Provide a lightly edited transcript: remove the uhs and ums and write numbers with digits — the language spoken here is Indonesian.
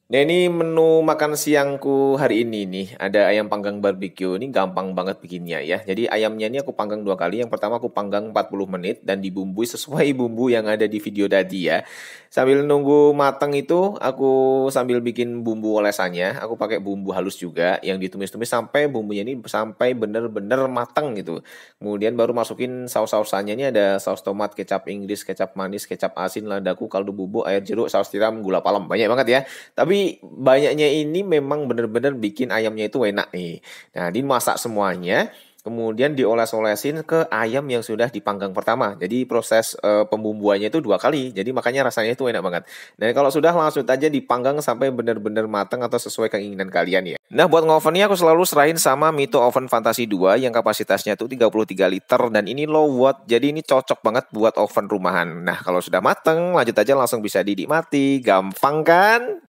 Nah ini menu makan siangku hari ini nih, ada ayam panggang barbeque, ini gampang banget bikinnya ya. Jadi ayamnya ini aku panggang 2 kali, yang pertama aku panggang 40 menit dan dibumbui sesuai bumbu yang ada di video tadi ya. Sambil nunggu matang itu, aku sambil bikin bumbu olesannya, aku pakai bumbu halus juga yang ditumis-tumis sampai bumbunya ini sampai bener-bener matang gitu. Kemudian baru masukin saus-sausannya, ini ada saus tomat, kecap Inggris, kecap manis, kecap asin, ladaku, kaldu bubuk, air jeruk, saus tiram, gula palem, banyak banget ya. Tapi banyaknya ini memang bener-bener bikin ayamnya itu enak nih. Nah, dimasak semuanya, kemudian dioles-olesin ke ayam yang sudah dipanggang pertama. Jadi proses pembumbuannya itu 2 kali. Jadi makanya rasanya itu enak banget. Dan kalau sudah langsung aja dipanggang sampai benar-benar matang atau sesuai keinginan kalian ya. Nah, buat ngovennya aku selalu serahin sama Mito Oven Fantasy 2 yang kapasitasnya tuh 33 liter dan ini low watt. Jadi ini cocok banget buat oven rumahan. Nah, kalau sudah mateng, lanjut aja langsung bisa dinikmati. Gampang kan?